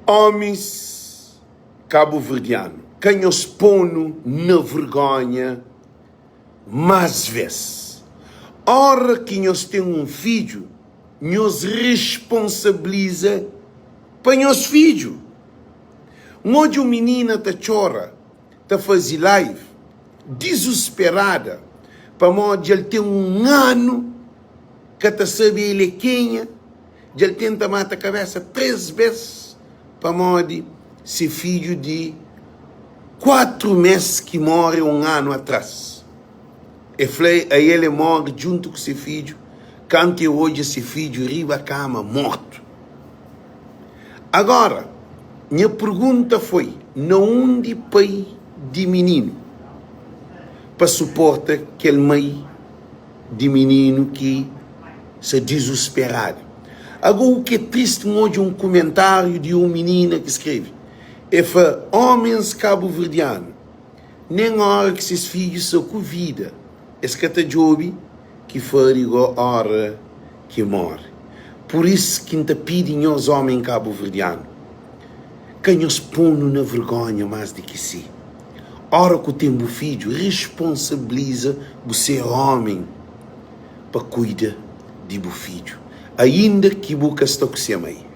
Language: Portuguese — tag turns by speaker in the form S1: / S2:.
S1: Homens cabo-verdianos, quem os põe na vergonha mais vezes. Ora que nós temos um filho, nos responsabiliza para nosso filho. Onde uma menina tá chora, tá fazendo live, desesperada, para onde ele tem um ano que tá sabe ele é quem, ele tenta matar a cabeça 3 vezes, para onde se filho de 4 meses que morre um ano atrás. E falei, aí ele morre junto com seu filho, quando hoje esse filho riba a cama morto. Agora, minha pergunta foi, onde pai de menino para suportar aquele mãe de menino que se desesperado? Agora, o que é triste hoje um comentário de uma menina que escreve, homens cabo-verdianos, nem hora que seus filhos são com vida, escata job que farigo a hora que morre. Por isso que te pedem aos homens cabo-verdianos, que nos põe na vergonha mais do que si. Ora que o tempo filho responsabiliza você homem para cuidar de seu filho, ainda que boca está com seu mãe.